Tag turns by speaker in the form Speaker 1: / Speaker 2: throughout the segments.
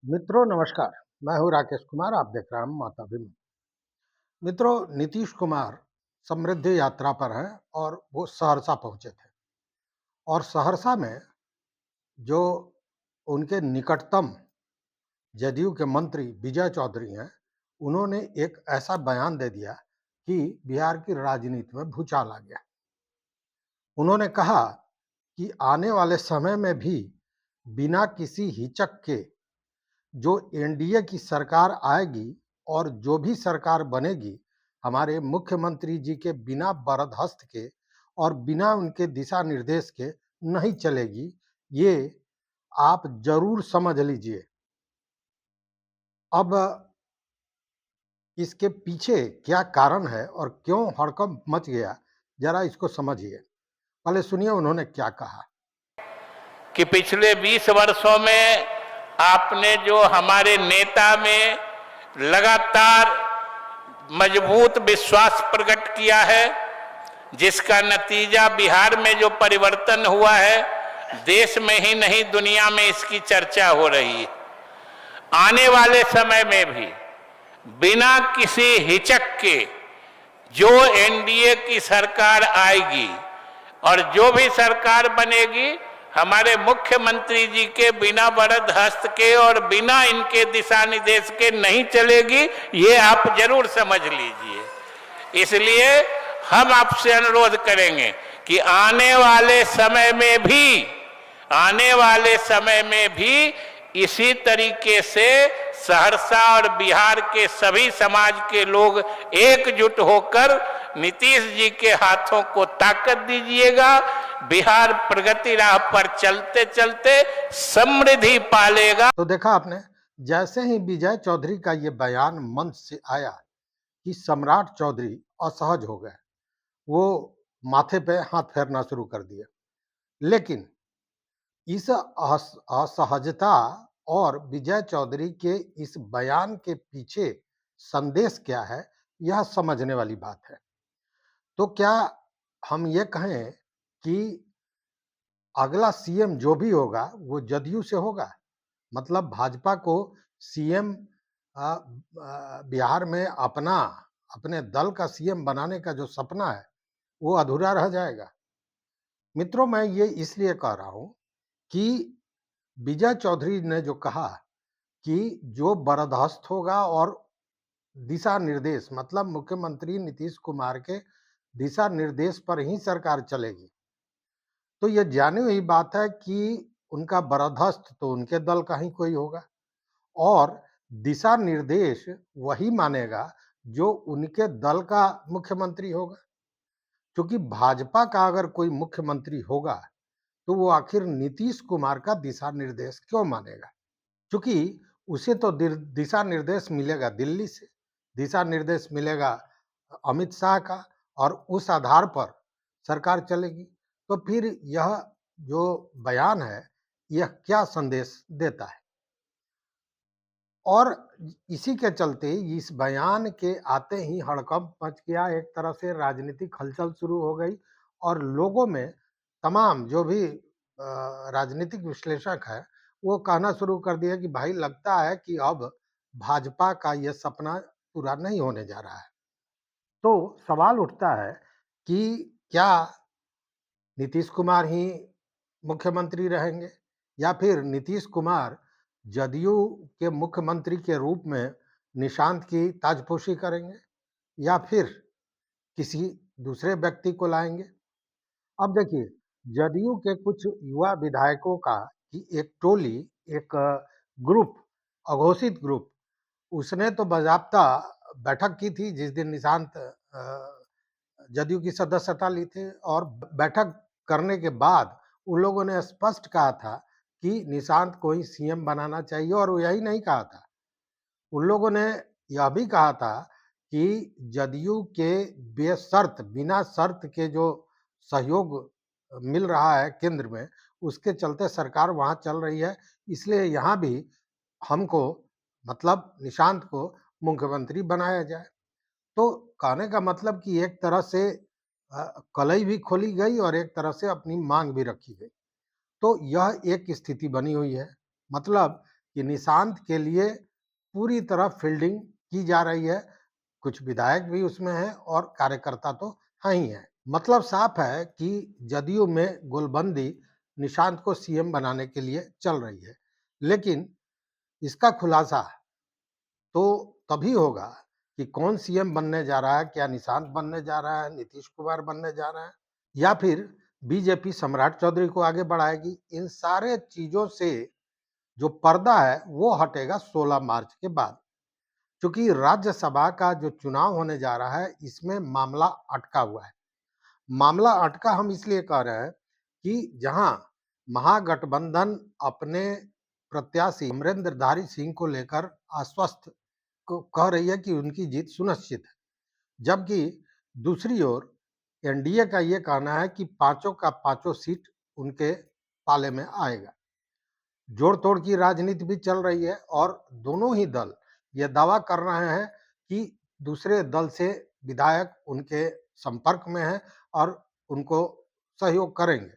Speaker 1: मित्रों नमस्कार। मैं हूं राकेश कुमार। आप देख रहे हैं माता भीम। मित्रों, नीतीश कुमार समृद्धि यात्रा पर हैं और वो सहरसा पहुंचे थे। और सहरसा में जो उनके निकटतम जदयू के मंत्री विजय चौधरी हैं, उन्होंने एक ऐसा बयान दे दिया कि बिहार की राजनीति में भूचाल आ गया। उन्होंने कहा कि आने वाले समय में भी बिना किसी हिचक के जो एनडीए की सरकार आएगी और जो भी सरकार बनेगी, हमारे मुख्यमंत्री जी के बिना बरदहस्त के और बिना उनके दिशा निर्देश के नहीं चलेगी। ये आप जरूर समझ लीजिए। अब इसके पीछे क्या कारण है और क्यों हड़कंप मच गया, जरा इसको समझिए। पहले सुनिए उन्होंने क्या कहा।
Speaker 2: कि पिछले 20 वर्षों में आपने जो हमारे नेता में लगातार मजबूत विश्वास प्रकट किया है, जिसका नतीजा बिहार में जो परिवर्तन हुआ है, देश में ही नहीं दुनिया में इसकी चर्चा हो रही है। आने वाले समय में भी बिना किसी हिचक के जो एनडीए की सरकार आएगी और जो भी सरकार बनेगी, हमारे मुख्यमंत्री जी के बिना बरदहस्त के और बिना इनके दिशा निर्देश के नहीं चलेगी। ये आप जरूर समझ लीजिए। इसलिए हम आपसे अनुरोध करेंगे कि आने वाले समय में भी इसी तरीके से सहरसा और बिहार के सभी समाज के लोग एकजुट होकर नीतीश जी के हाथों को ताकत दीजिएगा। बिहार प्रगति राह पर चलते चलते समृद्धि पालेगा।
Speaker 1: तो देखा आपने, जैसे ही विजय चौधरी का ये बयान मंच से आया कि सम्राट चौधरी असहज हो गए, वो माथे पे हाथ फेरना शुरू कर दिया। लेकिन इस असहजता और विजय चौधरी के इस बयान के पीछे संदेश क्या है, यह समझने वाली बात है। तो क्या हम ये कहें कि अगला सीएम जो भी होगा वो जदयू से होगा? मतलब भाजपा को सीएम बिहार में अपने दल का सीएम बनाने का जो सपना है, वो अधूरा रह जाएगा। मित्रों, मैं ये इसलिए कह रहा हूं कि विजय चौधरी ने जो कहा कि जो बर्दाश्त होगा और दिशा निर्देश, मतलब मुख्यमंत्री नीतीश कुमार के दिशा निर्देश पर ही सरकार चलेगी, तो ये जानी हुई बात है कि उनका बर्दाश्त तो उनके दल का ही कोई होगा और दिशा निर्देश वही मानेगा जो उनके दल का मुख्यमंत्री होगा। क्योंकि भाजपा का अगर कोई मुख्यमंत्री होगा तो वो आखिर नीतीश कुमार का दिशा निर्देश क्यों मानेगा? क्योंकि उसे तो दिशा निर्देश मिलेगा दिल्ली से, दिशा निर्देश मिलेगा अमित शाह का, और उस आधार पर सरकार चलेगी। तो फिर यह जो बयान है, यह क्या संदेश देता है? और इसी के चलते इस बयान के आते ही हड़कंप मच गया, एक तरह से राजनीतिक हलचल शुरू हो गई और लोगों में, तमाम जो भी राजनीतिक विश्लेषक है, वो कहना शुरू कर दिया कि भाई लगता है कि अब भाजपा का ये सपना पूरा नहीं होने जा रहा है। तो सवाल उठता है कि क्या नीतीश कुमार ही मुख्यमंत्री रहेंगे या फिर नीतीश कुमार जदयू के मुख्यमंत्री के रूप में निशांत की ताजपोशी करेंगे या फिर किसी दूसरे व्यक्ति को लाएंगे? अब देखिए, जदयू के कुछ युवा विधायकों का की एक टोली, एक ग्रुप, अघोषित ग्रुप, उसने तो बाज़ाब्ता बैठक की थी जिस दिन निशांत जदयू की सदस्यता ली थी, और बैठक करने के बाद उन लोगों ने स्पष्ट कहा था कि निशांत को ही सीएम बनाना चाहिए। और वो यही नहीं कहा था, उन लोगों ने यह भी कहा था कि जदयू के बेशर्त, बिना शर्त के जो सहयोग मिल रहा है केंद्र में, उसके चलते सरकार वहां चल रही है, इसलिए यहां भी हमको, मतलब निशांत को मुख्यमंत्री बनाया जाए। तो कहने का मतलब कि एक तरह से कलई भी खोली गई और एक तरह से अपनी मांग भी रखी गई। तो यह एक स्थिति बनी हुई है। मतलब कि निशांत के लिए पूरी तरह फील्डिंग की जा रही है। कुछ विधायक भी उसमें हैं और कार्यकर्ता तो हैं ही हैं। मतलब साफ है कि जदयू में गोलबंदी निशांत को सीएम बनाने के लिए चल रही है। लेकिन इसका खुलासा तो तभी होगा कि कौन सीएम बनने जा रहा है, क्या निशांत बनने जा रहा है, नीतीश कुमार बनने जा रहा है या फिर बीजेपी सम्राट चौधरी को आगे बढ़ाएगी। इन सारे चीजों से जो पर्दा है वो हटेगा 16 मार्च के बाद। क्योंकि राज्यसभा का जो चुनाव होने जा रहा है इसमें मामला अटका हुआ है। मामला अटका हम इसलिए कह रहे हैं कि जहां महागठबंधन अपने प्रत्याशी अमरेंद्रधारी सिंह को लेकर आश्वस्त को कह रही है कि उनकी जीत सुनिश्चित है, जबकि दूसरी ओर एनडीए का ये कहना है कि पांचों का पांचों सीट उनके पाले में आएगा। जोड़ तोड़ की राजनीति भी चल रही है और दोनों ही दल ये दावा कर रहे हैं कि दूसरे दल से विधायक उनके संपर्क में हैं और उनको सहयोग करेंगे।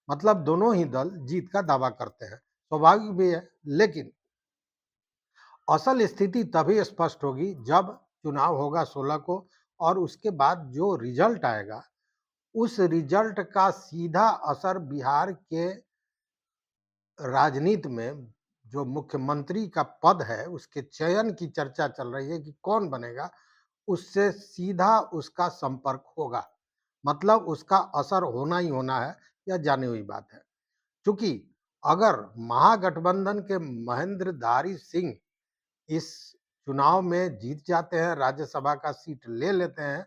Speaker 1: मतलब दोनों ही दल जीत का दावा करते हैं, स्वाभाविक भी है। लेकिन असल स्थिति तभी स्पष्ट होगी जब चुनाव होगा 16 को और उसके बाद जो रिजल्ट आएगा उस रिजल्ट का सीधा असर बिहार के राजनीति में जो मुख्यमंत्री का पद है उसके चयन की चर्चा चल रही है कि कौन बनेगा, उससे सीधा उसका संपर्क होगा। मतलब उसका असर होना ही होना है, यह जानी हुई बात है। क्योंकि अगर महागठबंधन के महेंद्रधारी सिंह इस चुनाव में जीत जाते हैं, राज्यसभा का सीट ले लेते हैं,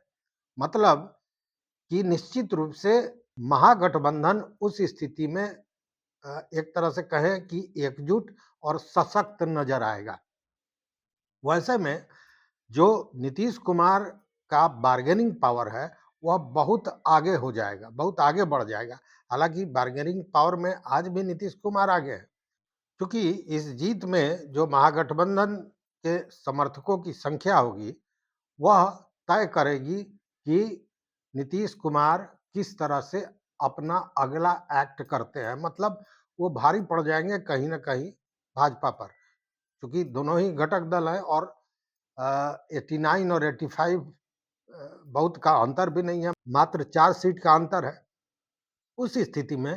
Speaker 1: मतलब कि निश्चित रूप से महागठबंधन उस स्थिति में एक तरह से कहें कि एकजुट और सशक्त नजर आएगा। वैसे में जो नीतीश कुमार का बार्गेनिंग पावर है वह बहुत आगे हो जाएगा, बहुत आगे बढ़ जाएगा। हालांकि बार्गेनिंग पावर में आज भी नीतीश कुमार आगे है, क्योंकि इस जीत में जो महागठबंधन के समर्थकों की संख्या होगी वह तय करेगी कि नीतीश कुमार किस तरह से अपना अगला एक्ट करते हैं। मतलब वो भारी पड़ जाएंगे कहीं ना कहीं भाजपा पर, क्योंकि दोनों ही घटक दल हैं और 89 और 85 बहुत का अंतर भी नहीं है, मात्र 4 सीट का अंतर है। उस स्थिति में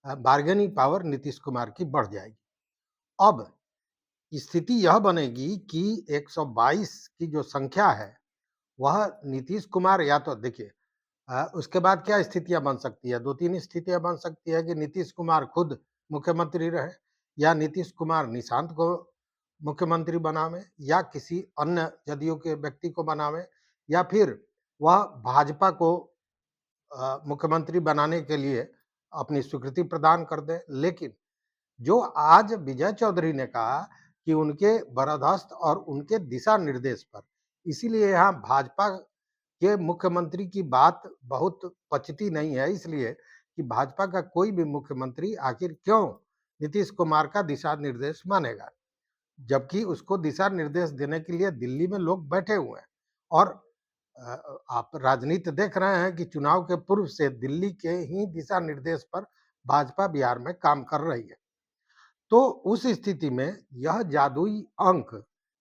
Speaker 1: बार्गेनिंग पावर नीतीश कुमार की बढ़ जाएगी। अब स्थिति यह बनेगी कि 122 की जो संख्या है वह नीतीश कुमार या तो देखिए उसके बाद क्या स्थितियां बन सकती है, 2-3 स्थितियां बन सकती है कि नीतीश कुमार खुद मुख्यमंत्री रहे या नीतीश कुमार निशांत को मुख्यमंत्री बनावे या किसी अन्य जदयू के व्यक्ति को बनावे या फिर वह भाजपा को मुख्यमंत्री बनाने के लिए अपनी स्वीकृति प्रदान कर दे। लेकिन जो आज विजय चौधरी ने कहा कि उनके बर्दाश्त और उनके दिशा निर्देश पर, इसीलिए यहाँ भाजपा के मुख्यमंत्री की बात बहुत पचती नहीं है, इसलिए कि भाजपा का कोई भी मुख्यमंत्री आखिर क्यों नीतीश कुमार का दिशा निर्देश मानेगा, जबकि उसको दिशा निर्देश देने के लिए दिल्ली में लोग बैठे हुए हैं। और आप राजनीति देख रहे हैं कि चुनाव के पूर्व से दिल्ली के ही दिशा निर्देश पर भाजपा बिहार में काम कर रही है। तो उस स्थिति में यह जादुई अंक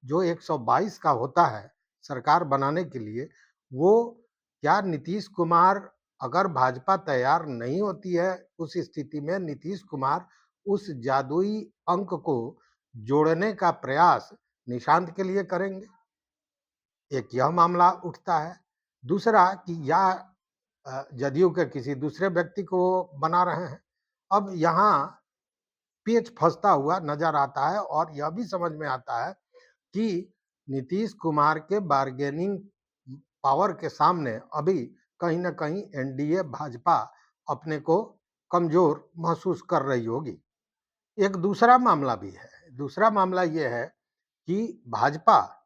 Speaker 1: जो 122 का होता है सरकार बनाने के लिए, वो क्या नीतीश कुमार, अगर भाजपा तैयार नहीं होती है उस स्थिति में नीतीश कुमार उस जादुई अंक को जोड़ने का प्रयास निशांत के लिए करेंगे। एक यह मामला उठता है। दूसरा कि या जदयू के किसी दूसरे व्यक्ति को बना रहे हैं। अब यहाँ पेच फंसता हुआ नजर आता है और यह भी समझ में आता है कि नीतीश कुमार के बार्गेनिंग पावर के सामने अभी कहीं ना कहीं एनडीए भाजपा अपने को कमजोर महसूस कर रही होगी। एक दूसरा मामला भी है। दूसरा मामला यह है कि भाजपा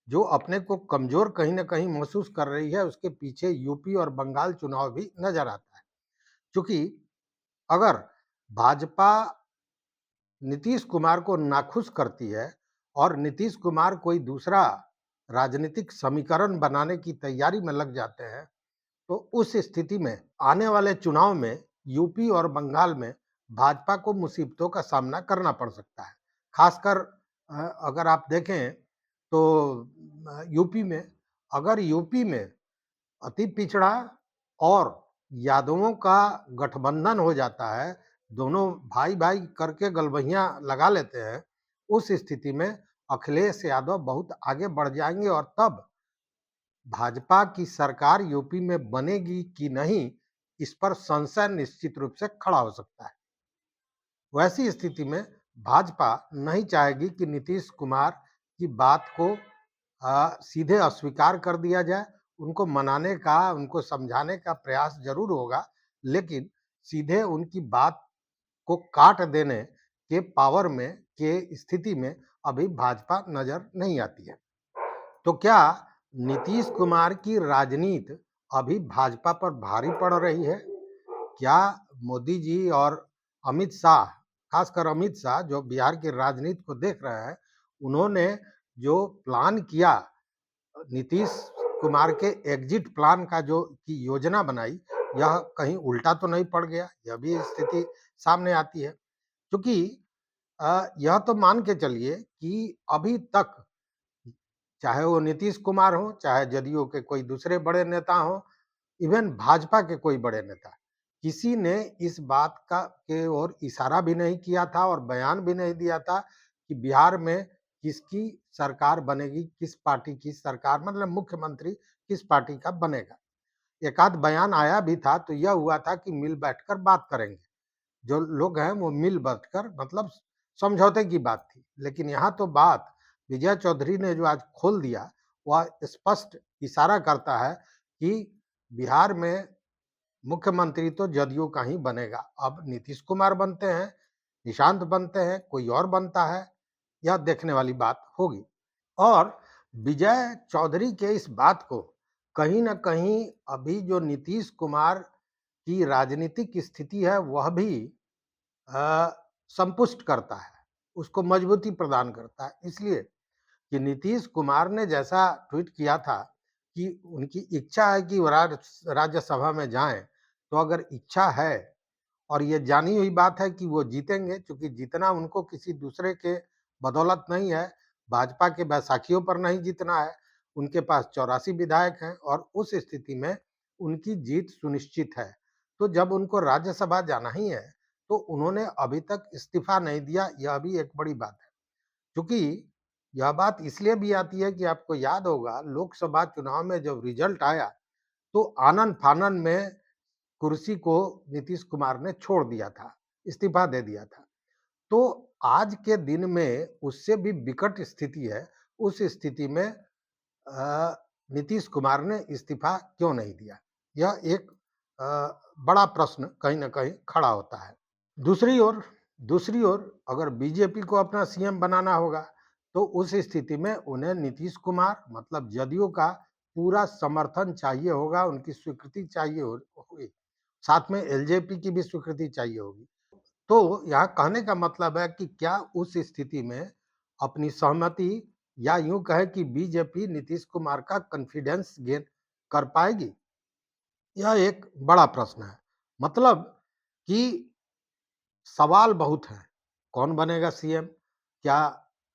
Speaker 1: जो अपने को कमजोर कहीं ना कहीं महसूस कर रही है, उसके पीछे यूपी और बंगाल चुनाव भी नजर आता है। क्योंकि अगर भाजपा नीतीश कुमार को नाखुश करती है और नीतीश कुमार कोई दूसरा राजनीतिक समीकरण बनाने की तैयारी में लग जाते हैं, तो उस स्थिति में आने वाले चुनाव में यूपी और बंगाल में भाजपा को मुसीबतों का सामना करना पड़ सकता है। खासकर अगर आप देखें तो यूपी में, अगर यूपी में अति पिछड़ा और यादवों का गठबंधन हो जाता है, दोनों भाई-भाई करके गलबहियाँ लगा लेते हैं, उस स्थिति में अखिलेश यादव बहुत आगे बढ़ जाएँगे और तब भाजपा की सरकार यूपी में बनेगी कि नहीं, इस पर संशय निश्चित रूप से खड़ा हो सकता है। वैसी स्थिति में भाजपा नहीं चाहेगी कि नीतीश कुमार की बात को सीधे अस्वीकार कर दिया जाए। उनको मनाने का, उनको समझाने का प्रयास ज़रूर होगा, लेकिन सीधे उनकी बात को काट देने के पावर में, के स्थिति में अभी भाजपा नज़र नहीं आती है। तो क्या नीतीश कुमार की राजनीति अभी भाजपा पर भारी पड़ रही है? क्या मोदी जी और अमित शाह, खासकर अमित शाह जो बिहार की राजनीति को देख रहे हैं, उन्होंने जो प्लान किया, नीतीश कुमार के एग्जिट प्लान का जो की योजना बनाई, यह कहीं उल्टा तो नहीं पड़ गया? यह भी स्थिति सामने आती है। क्योंकि यह तो मान के चलिए कि अभी तक चाहे वो नीतीश कुमार हो, चाहे जदयू के कोई दूसरे बड़े नेता हों, इवन भाजपा के कोई बड़े नेता, किसी ने इस बात का के ओर इशारा भी नहीं किया था और बयान भी नहीं दिया था कि बिहार में किसकी सरकार बनेगी, किस पार्टी की सरकार, मतलब मुख्यमंत्री किस पार्टी का बनेगा। एक आध बयान आया भी था तो यह हुआ था कि मिल बैठकर बात करेंगे। जो लोग हैं वो मिल बैठकर, मतलब समझौते की बात थी। लेकिन यहाँ तो बात विजय चौधरी ने जो आज खोल दिया, वह स्पष्ट इशारा करता है कि बिहार में मुख्यमंत्री तो जदयू का ही बनेगा। अब नीतीश कुमार बनते हैं, निशांत बनते हैं, कोई और बनता है, यह देखने वाली बात होगी। और विजय चौधरी के इस बात को कहीं न कहीं अभी जो नीतीश कुमार की राजनीतिक स्थिति है, वह भी अ, संपुष्ट करता है, उसको मजबूती प्रदान करता है। इसलिए कि नीतीश कुमार ने जैसा ट्वीट किया था कि उनकी इच्छा है कि वो राज्यसभा में जाएँ, तो अगर इच्छा है और ये जानी हुई बात है कि वो जीतेंगे, चूँकि जीतना उनको किसी दूसरे के बदौलत नहीं है, भाजपा के बैसाखियों पर नहीं जीतना है, उनके पास 84 विधायक हैं और उस स्थिति में उनकी जीत सुनिश्चित है। तो जब उनको राज्यसभा जाना ही है, तो उन्होंने अभी तक इस्तीफ़ा नहीं दिया, यह भी एक बड़ी बात है। क्योंकि यह बात इसलिए भी आती है कि आपको याद होगा लोकसभा चुनाव में जब रिजल्ट आया, तो आनन-फानन में कुर्सी को नीतीश कुमार ने छोड़ दिया था, इस्तीफ़ा दे दिया था। तो आज के दिन में उससे भी विकट स्थिति है, उस स्थिति में नीतीश कुमार ने इस्तीफ़ा क्यों नहीं दिया? यह एक अ, बड़ा प्रश्न कहीं न कहीं खड़ा होता है। दूसरी ओर दूसरी ओर अगर बीजेपी को अपना सीएम बनाना होगा, तो उस स्थिति में उन्हें नीतीश कुमार, मतलब जदयू का पूरा समर्थन चाहिए होगा, उनकी स्वीकृति चाहिए होगी। साथ में एलजेपी की भी स्वीकृति चाहिए होगी। तो यहाँ कहने का मतलब है कि क्या उस स्थिति में अपनी सहमति, या यूँ कहें कि बीजेपी नीतीश कुमार का कॉन्फिडेंस गेन कर पाएगी? यह एक बड़ा प्रश्न है। मतलब कि सवाल बहुत हैं। कौन बनेगा सीएम? क्या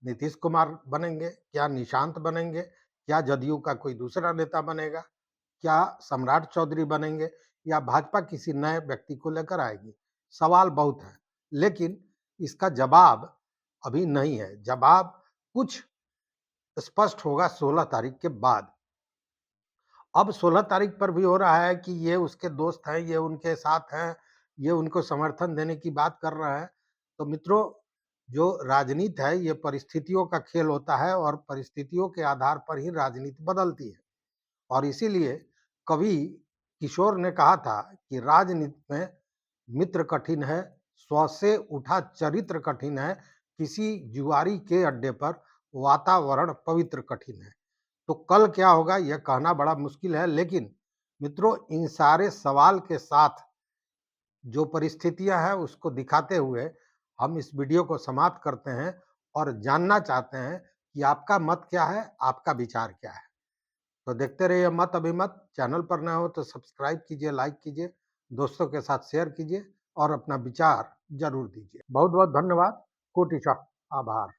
Speaker 1: नीतीश कुमार बनेंगे? क्या निशांत बनेंगे? क्या जदयू का कोई दूसरा नेता बनेगा? क्या सम्राट चौधरी बनेंगे? या भाजपा किसी नए व्यक्ति को लेकर आएगी? सवाल बहुत हैं, लेकिन इसका जवाब अभी नहीं है। जवाब कुछ स्पष्ट होगा 16 तारीख के बाद। अब 16 तारीख पर भी हो रहा है कि ये उसके दोस्त हैं, ये उनके साथ हैं, ये उनको समर्थन देने की बात कर रहा है। तो मित्रों, जो राजनीति है ये परिस्थितियों का खेल होता है और परिस्थितियों के आधार पर ही राजनीति बदलती है। और इसीलिए कवि किशोर ने कहा था कि राजनीति में मित्र कठिन है, स्व से उठा चरित्र कठिन है, किसी जुआरी के अड्डे पर वातावरण पवित्र कठिन है। तो कल क्या होगा यह कहना बड़ा मुश्किल है, लेकिन मित्रों, इन सारे सवाल के साथ जो परिस्थितियां हैं उसको दिखाते हुए हम इस वीडियो को समाप्त करते हैं और जानना चाहते हैं कि आपका मत क्या है, आपका विचार क्या है। तो देखते रहिए मत अभिमत। चैनल पर नए हो तो सब्सक्राइब कीजिए, लाइक कीजिए, दोस्तों के साथ शेयर कीजिए और अपना विचार जरूर दीजिए। बहुत बहुत धन्यवाद। कोटि आभार।